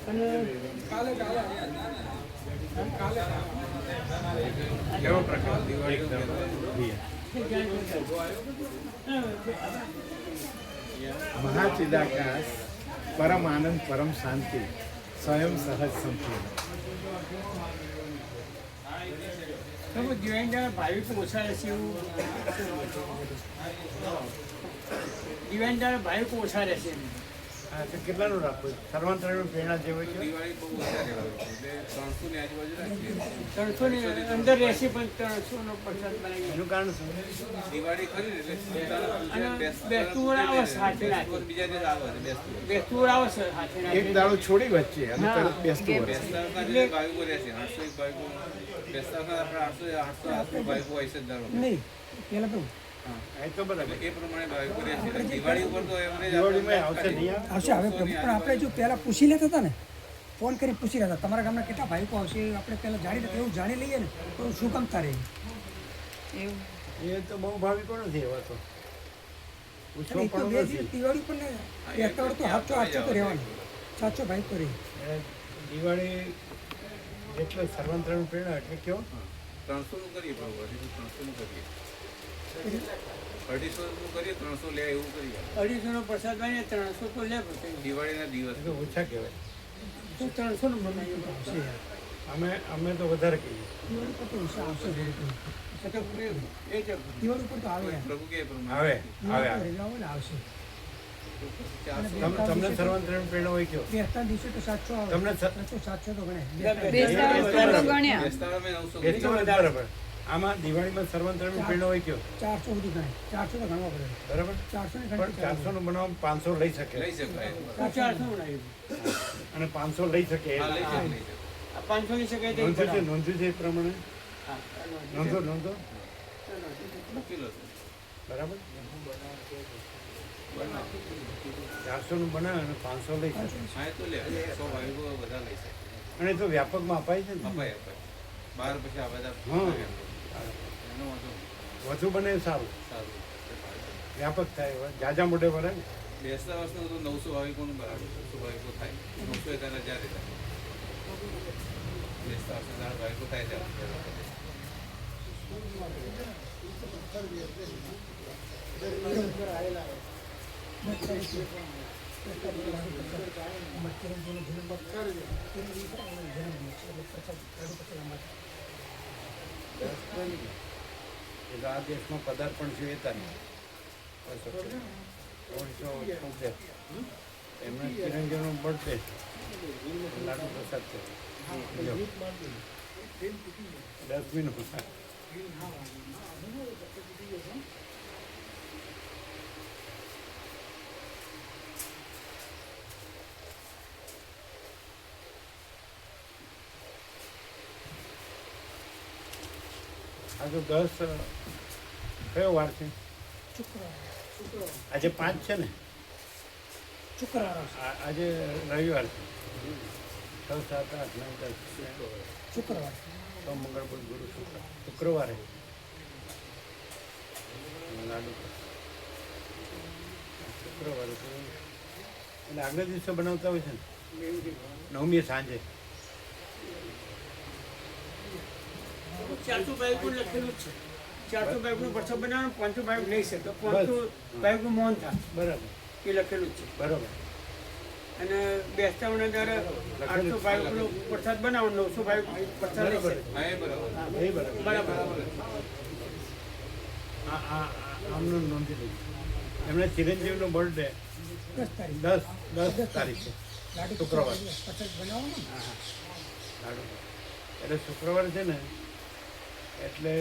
અને
કેવો પ્રકાર
મહાચિદાકાશ પરમ આનંદ પરમ શાંતિ સ્વયં સહજ સંપૂર્ણ.
તમે દિવાળીના ભાવિકો ઓછા રહેશે એવું દિવાળીના ભાવિકો ઓછા રહેશે એમ.
હા, તો કેટલાનું રાખવું? સર્વાંતરણ પ્રેરણા જે હોય છે
દિવાળી બહુ ઓછા રહેવાય છે. 300 ની આજુબાજુ રાખીએ.
300 ની અંદર રહેશે પણ 300 નો પ્રસાદ બનાવી.
એનું કારણ શું?
દિવાળી ખરી ને એટલે
અને બેસતું વર આવે સાથે નાખે.
બીજા દિવસ આવે છે બેસતું.
બેસતું વર આવે છે સાથે
એક
નાખે.
દાડો છોડી વચ્ચે અને
હા.
તરત બેસતું વર્ષ.
બેસતા વખતે જે ભાવિકો રહેશે 801 ભાવિકો બેસતા વખતે આપણે 800 ભાવિકો હોય છે જ દર વખતે.
નહીં પેલા તો
હા.
એ તો બરાબર.
એ પ્રમાણે ભાવિકો રહેશે. દિવાળી ઉપર તો એમને જ
દિવાળીમાં આવશે નહીં આવે?
આવશે હવે પ્રભુ પણ આપણે જો પહેલાં પૂછી લેતા હતા ને ફોન કરી પૂછી લેતા તમારા ગામના કેટલા ભાઈકો આવશે એ આપણે પહેલાં જાણી લેતા એવું જાણી લઈએ ને તો શું કામ તારે
એવું
એ તો બહુ ભાવિકો નથી એવા તો. પૂછવા
એ તો
પણ
બે
નથી.
દિવસ દિવાળી પણ રહેતા હોય તો સાચો સાચો તો રહેવાનું સાચો ભાઈકો રહે
એ દિવાળી એટલે સર્વાંતરણ પ્રેરણા એટલે કેવો?
300 નું કરીએ ભાવ 300 નું કરીએ 250 નું કરીએ 300 લે એવું કરીએ
250 નો પ્રસાદ બને 300 તો લે પછી
દિવાળીના દિવસ
એ તો ઓછા કહેવાય.
તો 300 નું બનાવ્યું આવશે યાર.
અમે તો વધારે કહીએ.
દિવાળી પર તો આવશે દિવાળી
એ તો એ જ
પર તો આવે યાર
પ્રભુ કે પ્રમાણે
આવે આવે આવે.
રજા હોય ને આવશે
400
તમને સર્વાંતરણ પ્રેરણા હોય કયો?
બેસતા દિવસે તો સાચો આવે
તમને સ-
300 તો ગણે
બેસતા અવસર તો ગણ્યા.
બેસતામાં 900
બેસતો વર્ષ બરાબર. આમાં દિવાળીમાં સર્વાંતરણ પ્રેરણા હોય કયો?
400 સુધી ગણે 400 તો ગણવા પડે
બરાબર.
400 ને
પણ
ગણતરી
400 નું બનાવ 500 લઈ શકે
લઈ શકાય
400 બનાવ્યું.
અને 500 લઈ શકે
હા લઈ શકાય લઈ શકાય
આ 500 ની શકાય તો
નોંધ્યું છે એ પ્રમાણે
હા,
નોંધો
મૂકેલો છે
બરાબર. 400 નું બનાવે અને 500 લઈ શકે.
હા એ તો લે 100 ભાવિકો બધા લઈ શકે
અને એ તો વ્યાપકમાં અપાય છે ને.
અપાય બહાર પછી આ બધા
હા.
એનો વાંધો નહીં.
વધુ બને એ સારું,
સારું
વ્યાપક થાય, જાજા મોઢે ભરે ને.
બેસતા વર્ષનું તો 900 ભાવિકોનું બરાબર 900 ભાવિકો થાય 900 એ ત્યારે જ્યારે થાય બેસતા વર્ષે ત્યારે ભાવિકો થાય ત્યારે
એ તો આ દેશમાં પદાર્પણ છે એ તારી 1976 એમના ચિરંજીવનો બર્થડે લાડુ પ્રસાદ છે. જો. 10મી નો આ તો 10 કયો વાર છે? આજે 5 છે ને?
શુક્રવાર
આજે રવિવાર છે. 6, 7, 8, 9, 10
શુક્રવાર
સોમ મંગળ બુધ ગુરુ શુક્ર શુક્રવારે લાડુ શુક્રવારે તો એટલે આગલા દિવસે બનાવતા હોય છે ને 9મી સાંજે.
400 બાઈકનું લખેલું જ છે 400 બાઈકનું પ્રસાદ બનાવવાનું 500 બાઈક લઈ શકે 500 બાઈકનું મૌન થાય
બરાબર
એ લખેલું જ છે
બરાબર.
અને બેસતા ઉના દર 800 બાઈકનો પ્રસાદ બનાવો 900 બાઈક પ્રસાદ લઈ શકે
હા એ બરાબર
એ બરાબર.
બરાબર
આમનું નોંધી લઈ એમણે ચિરંજીવનો બર્થડે
10 તારીખ
10 તારીખે
લાડુ
શુક્રવાર.
પ્રસાદ બનાવવાનો
લાડુ એટલે શુક્રવાર છે ને એટલે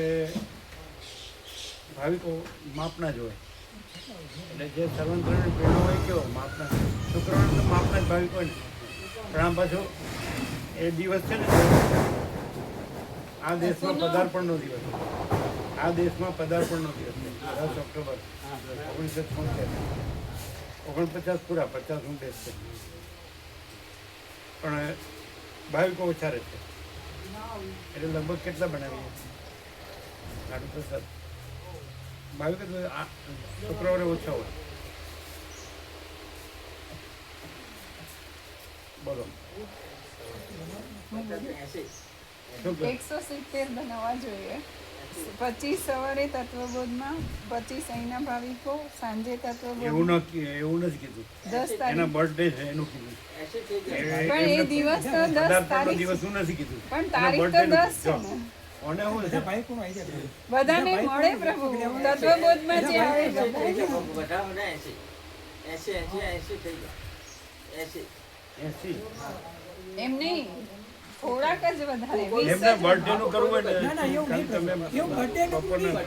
ભાવિકો માપના જ હોય એટલે જે સર્વંત્રની બહેનો હોય કેવો માપના શુક્રવારે તો માપના જ ભાવિક હોય ને પણ આમ પાછું એ દિવસ છે ને આ દેશમાં પદાર્પણનો દિવસ આ દેશમાં પદાર્પણનો દિવસ છે 10 ઓક્ટોબર 1976 49 પૂરા 50 દેશ છે પણ ભાવિકો ઓછા રહે છે એટલે લગભગ કેટલા બનાવીએ લાડુ પ્રસાદ ભાવિકો શુક્રવારે ઓછા હોય બોલો શું કહે?
170 બનાવવા જોઈએ. 25 સવારે તત્વબોધમાં, 25 અહીંના ભાવિકો, સાંજે
એવું
તત્વબોધ.
એવું નથી કીધું
10
એના
તારીખ.
બર્થડે છે એનું કીધું
પણ એ દિવસ તો 10
પદાર્પણનો
તારીખ.
દિવસ શું નથી કીધું
પણ
એના
તારીખ તો
birthday
10
નું
છે
કીધું.
ને.
અને શું છે
ભાઈ કોણ આવી જાય
બધાને મળે પ્રભુ. તત્વબોધમાં જે આવે બધાને.
80
એમ નહીં, થોડાક જ વધારે. 20
એમને બર્થડે નું કરવું હોય
ના ના એવું નહીં
તમે
એવું બર્થડે
બપોરના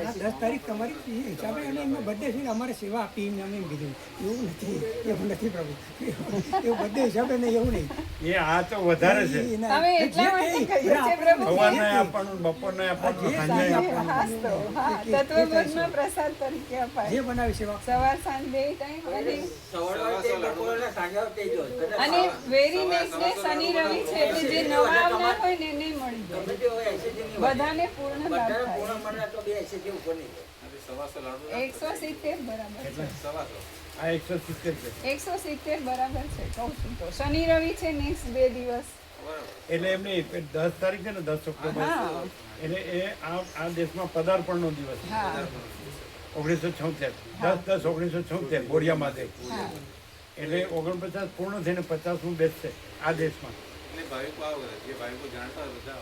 10 તારીખ તમારી હિસાબે અને એમનો બર્થડે છે ને અમારે સેવા આપી એમને અમે એમ કીધું એવું નથી પ્રભુ એવું બર્થડે હિસાબે નહીં એવું નહીં
એ આ તો વધારે છે
એ ના.
તમે એટલા માટે
જે
કહીએ છે પ્રભુ.
સવારને આપવાનું બપોરને આપવાનું સાંજે આપવાનું
હાસ તો, હા, તત્વબોધમાં પ્રસાદ તરીકે
જે
અપાય.
બનાવી સેવા
સવાર સાંજ બે ટાઈમ અને વેરી નેક્સ્ટ ડે શનિ રવિ છે એટલે જે નવા આવનાર હોય ને એને મળી જાય. બધાને પૂર્ણ લાભ થાય.
સવાસો લાડુ
170 બરાબર છે.
સવાસો
આ 170 છે
170 બરાબર છે કહું છું તો. શનિ રવિ છે નેક્સ્ટ 2 દિવસ.
બરાબર
એટલે એમને 10 તારીખ છે ને 10 ઓક્ટોબર
હા
એટલે એ આ દેશમાં પદાર્પણનો દિવસ છે.
હા
1976 10/10/1976 બોરિયામાં દે
હા.
એટલે 49 પૂર્ણ થઈને 50મું બેસશે આ દેશમાં
એટલે ભાવિકો આવો જે ભાવિકો જાણતા હોય બધા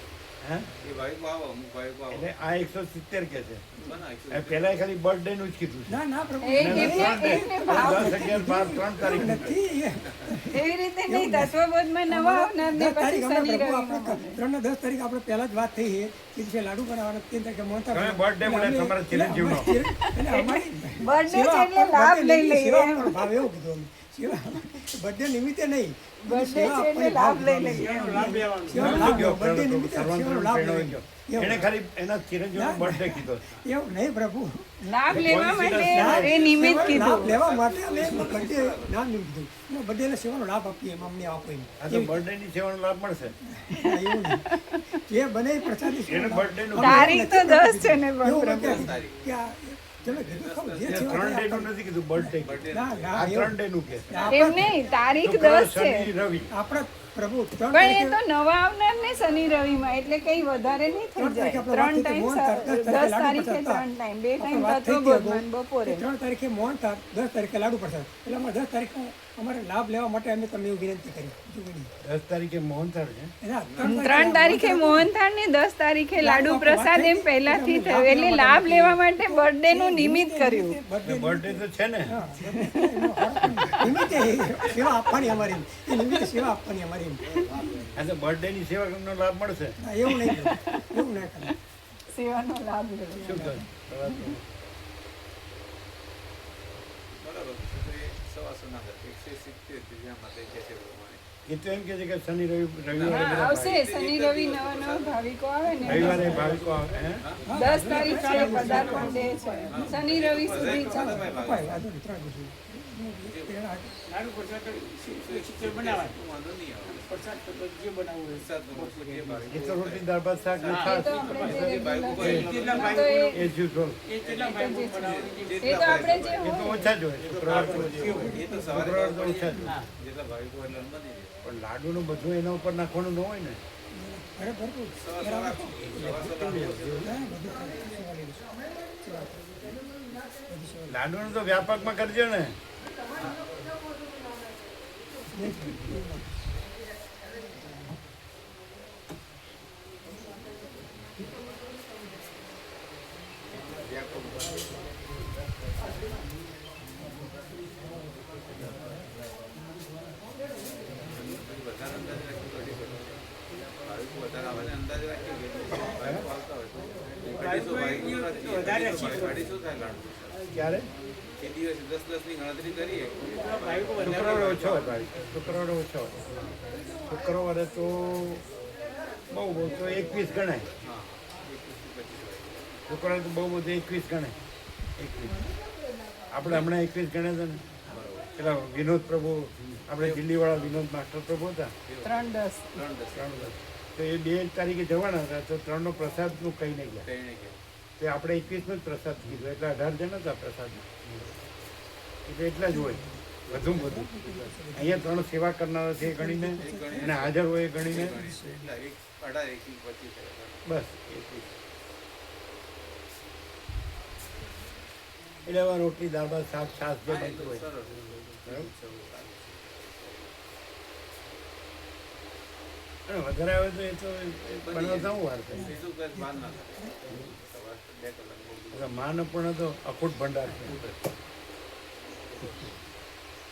હે
એ ભાવિકો આવો અમુક ભાવિકો આવો
એટલે આ 170 કે છે
બનાવી
પહેલા ખાલી બર્થડે નું જ કીધું છે
ના ના પ્રભુ
એમને ભાવ
10, 11, 12, 3 તારીખ
નથી
એવી રીતે નહીં. તત્વબોધમાં નવા આવનારને
10
પછી
તારીખ
શનિ
આપણે
રવિમાં
પ્રભુ આપણે 3 ને 10 તારીખ આપણે પહેલા જ વાત થઈ છે કે લાડુ બનાવવાના 3 તારીખે મોહનથાળ
તમે birthday બોલ્યા તમારા ચિરંજીવનો.
એટલે અમારી
બર્થડે
સેવા
છે એટલે લાભ લઈ લઈએ
સેવા
એમ.
આપવાનો ભાવ એવું કીધું અમે. સેવા બર્થડે નિમિત્તે નહીં
બર્થડે છે એટલે લાભ લઈ લઈએ.
લાભ
સેવાનો લાભ લેવો. બર્થડે નિમિત્તે સેવાનો લાભ લેવો.
એને ખાલી એના ચિરંજીવનો બર્થડે કીધો
એવું નહીં પ્રભુ
લાભ લેવા માટે એ નિમિત્ત
સેવાનો લાભ
કીધું.
લેવા માટે અમે બર્થડે નામ નહીં કીધું બર્થડે સેવાનો લાભ આપીએ એમ અમને આપો એમ
આ તો બર્થડે ની સેવાનો લાભ મળશે
એવું નહીં જે બને એ પ્રસાદી
એને
સેવાનો
બર્થડે નું
તારીખ તો 10 છે ને
એવું
પણ
નથી કે આ તમે કીધું ખરું, જે સેવા
3 ડે
થાય
નું નથી કીધું બર્થડે
ના
આ
ના
3 ડે નું કે
એમ નહીં, તારીખ
શુક્ર,
10 છે.
શનિ, રવિ
આપણા પ્રભુ 3
પણ એ તો નવા આવનાર ને શનિ રવિમાં એટલે કઈ વધારે નહીં થઈ જાય. 3 ટાઈમ 10 તારીખે 3 ટાઈમ, 2 ટાઈમ તત્વબોધમાં ને બપોરે.
3 તારીખે મોહનથાળ 10 તારીખે લાડુ પ્રસાદ એટલે અમારે 10 તારીખે અમારે લાભ લેવા માટે અમે તમને એવું વિનંતી કરી જોગણી
10 તારીખે મોહનથાળ છે
એના
3 તારીખે મોહનથાળ ને 10 તારીખે લાડુ પ્રસાદ એમ પહેલાથી થયું એટલે લાભ લેવા માટે બર્થડે નું નિમિત્ત કર્યું.
બર્થડે તો છે ને
નિમિત્તે સેવા આપવાની અમારી એ નિમિત્તે સેવા આપવાની અમારી
આ તો બર્થડે ની સેવા નો લાભ મળશે
ના, એવું નહીં એવું ના કરે
સેવાનો લાભ લેવો.
શું કહે
બરાબર તો એ સવાસો ના થાય 170 જ્યાં માટે કે છે પ્રમાણે
એ તો એમ કે છે કે શનિ રવિવારે
હા,
બધા
આવશે શનિ રવિ નવા નવા ભાવિકો આવે ને
રવિવારે ભાવિકો આવે હે?
10 તારીખ છે પદાર્પણ ડે છે. શનિ રવિ સુધી ચાલે.
અપાય વાંધો નહીં 3 દિવસ
લાડુ પ્રસાદ બનાવાય
વાંધો નહીં આવે
પ્રસાદ તો જે બનાવવું હોય
વરસાદનો મોસમ જે ભાવિકો
એ તો રોટી દાળ ભાત શાક ને
એ
છાશ.
તો આપણે જે
ભાવિકો
regular
હોય,
કેટલા
હા, તો
ભાવિકો
એ જ usual.
એ કેટલા ભાઈઓ બનાવવાની
એ તો આપણે જે
એ તો
હોય
ઓછા જ હોય શુક્રવાર તો
એ તો સવારે
શુક્રવાર તો ઓછા જ હોય.
જેટલા ભાવિકો એટલે બની જાય
પણ લાડુનું બધું એના ઉપર નાખવાનું ન હોય ને
અરે ભરપૂર
સવાસો લાડુ
લાડુનું તો વ્યાપકમાં કરજો ને
બધાને અંદાજ રાખી ભાવિકો વધારે આવે ને અંદાજ રાખી ભાવિકો આવતા હોય તો અઢીસો ભાઈકો
વધારે
અઢીસો થાય લાડુ.
ક્યારે
એ દિવસે 10-10 ની ગણતરી કરીએ.
ભાઈકો
શુક્રવારે ઓછો હોય ભાઈ, શુક્રવારે ઓછો હોય. શુક્રવારે તો બહુ બહુ તો 21 ગણાય.
હા 21-25
શુક્રવારે તો બહુ બધું 21 ગણાય. 21 આપણે હમણાં 21 ગણે છે ને પેલા વિનોદ પ્રભુ, આપણે દિલ્હીવાળા વિનોદ માસ્ટર પ્રભુ હતા
3-10
3 તો એ 2 તારીખે જવાના હતા, તો 3નો પ્રસાદનું કહી નહીં ગયા,
કહીને કે
તે આપણે 21નો જ પ્રસાદ કીધો, એટલે 18 જણ હતા પ્રસાદમાં, એટલે એટલા જ હોય વધુમાં વધુ. અહીંયા 3 સેવા કરનારા છે એ ગણીને અને હાજર હોય એ ગણીને
એટલા 18, 21, 25
બસ 21. એટલે એવા રોટલી, દાળ ભાત, શાક, છાશ જે બનતું હોય બરાબર. અને વધારે આવે તો એ તો બનાવતા હું વાર થાય.
બીજું કઈ બહાર ના થાય. સવાર 2 કલાક બહુ.
એટલે મહાઅન્નપૂર્ણા તો અખૂટ ભંડાર છે.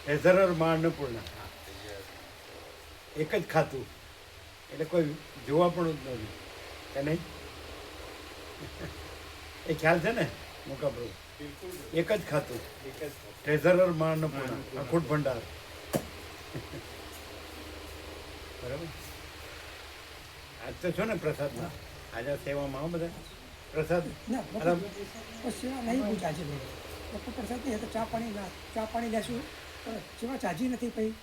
હેઝરર મહાઅન્નપૂર્ણા એક જ ખાતું, એટલે કોઈ જોવા પણ જ નથી કે નહીં. એ ખ્યાલ છે ને મોકા પ્રભુ, એક જ ખાતું, ટ્રેઝરર મહાઅન્નપૂર્ણા અખૂટ ભંડાર. બરાબર. આજ તો છો ને પ્રસાદમાં, આજે સેવામાં આવો બધા પ્રસાદ.
ના સેવા નહીં બહુ ચાજી ભાઈ, બપોર પ્રસાદ નહીં, તો ચા પાણી લેશું, સેવા ચાજી નથી ભાઈ.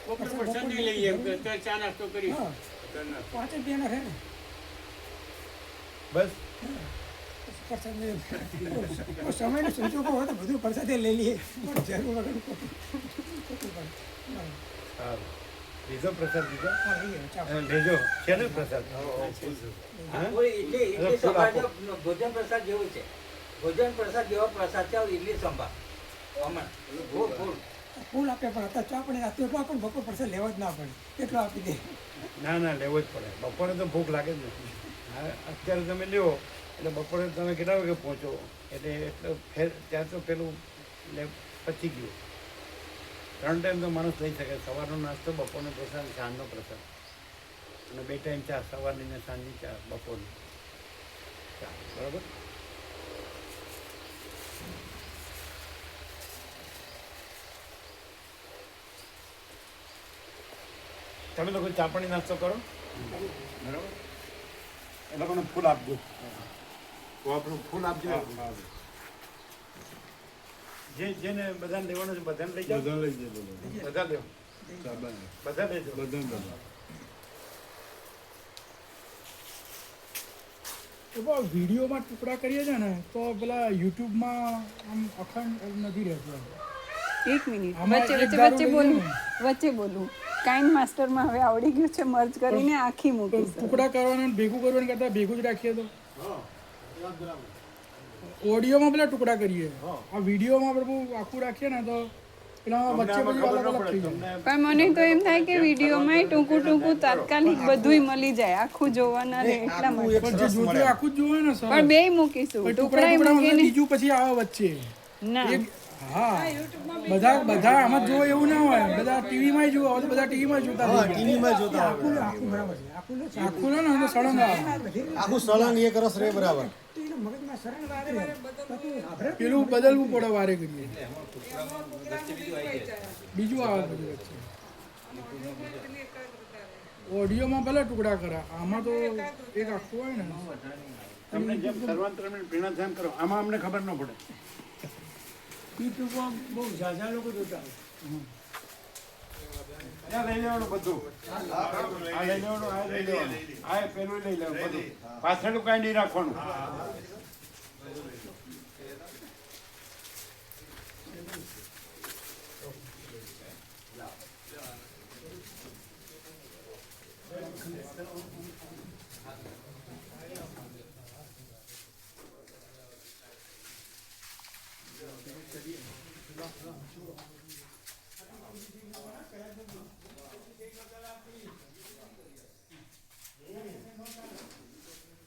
બપોર પ્રસાદ નહીં લઈએ એમ કે તો ચા નાસ્તો કરી.
હા 5 જ બેના રહે ને
બસ
પ્રસાદ સમયનો સંજોગો હોય તો બધું પ્રસાદે લઈ લઈએ, પણ જરૂર વગર
સારું. લીધો પ્રસાદ લીધો,
હા લઈએ ચા.
લેજો છે ને પ્રસાદ. હા?
ઇડલી સંભાર ભોજન પ્રસાદ જેવું છે. ભોજન પ્રસાદ જેવો પ્રસાદ છે ઇડલી સંભાર. હમણાં
ફૂલ આપે પણ અત્યારે ચા પાણી રાત્રે એટલો આપે ને બપોર પ્રસાદ લેવા જ ના પડે એટલો આપી દે.
ના ના લેવો જ પડે, બપોરે તો ભૂખ લાગે જ નથી. હા અત્યારે તમે લ્યો એટલે બપોરે તમે કેટલા વાગે પહોંચો એટલે ફેર ત્યાં તો પેલું પચી ગયું. 3 ટાઈમ તો માણસ લઈ શકે, સવારનો નાસ્તો, બપોરનો પ્રસાદ, સાંજનો પ્રસાદ, અને 2 ટાઈમ ચા, સવારની ને સાંજની ચા, બપોરની ચા. બરાબર. તમે લોકો ચા પાણી નાસ્તો કરો બરાબર. એ લોકોને ફૂલ આપજો, તો આપણું ફૂલ આપજો. જેને બધાને લેવાનું છે બધાને લઈ જાઓ, બધા લ્યો, બધા લેજો.
વિડીયોમાં ટુકડા કરીએ છે ને તો પેલા યુટ્યુબમાં આમ અખંડ નથી રહેતું.
1 મિનિટ
આમાં
વચ્ચે
એક
વચ્ચે
દારૂ
વચ્ચે
લઈ
બોલું
જાઓ
વચ્ચે બોલું કાઇન્ડ માસ્ટરમાં હવે આવડી ગયું છે, મર્જ કરીને આખી
તો
મૂકી છે.
ટુકડા કરવાના ને ભેગું કરવાનું કરતાં ભેગું જ રાખીએ તો ઓડિયોમાં પેલા ટુકડા કરીએ, આ વિડીયોમાં આપણે બહુ આખું રાખીએ ને તો પેલા વચ્ચે બધું અલગ અલગ થઈ જાય.
પણ મને તો એમ થાય કે વિડીયોમાં ટૂંકું ટૂંકું તાત્કાલિક બધુંય મળી જાય, આખું જોવાના રહે એટલા માટે.
પણ જે જોતું આખું જ જોવે ને સર,
પણ બેય મૂકીશું,
ટુકડા
ટુકડાય
ટુકડા
મૂકીને
બીજું પછી આવે વચ્ચે.
ના
હા બધા આમ જ જોવે એવું ના હોય, બધા ટીવીમાં જોવે, હવે તો બધા ટીવીમાં જોતા થઈ ગયા.
આખું બરાબર છે, આખું લે છે.
આખું લે ને તો સળંગ આવે.
આખું સળંગ એક રસ રે બરાબર.
તો એના મગજમાં સરળ આવે તો તું આપણે
પેલું બદલવું પડે વારે કરીએ, બીજું આવે બધું વચ્ચે. ઓડિયોમાં ભલે ટુકડા કરા, આમાં તો એક આખું હોય ને.
તમને જેમ સર્વાંતરને પ્રેરણા ધ્યાન કરો, આમાં અમને ખબર ન પડે.
યુટ્યુબમાં બહુ ઝાઝા લોકો જોતા હોય.
ત્યાં લઈ લેવાનું બધું, આ લઈ લેવાનું, આ લઈ લેવાનું, આ પેલું લઈ લેવાનું બધું, પાછળનું કાંઈ નહીં રાખવાનું.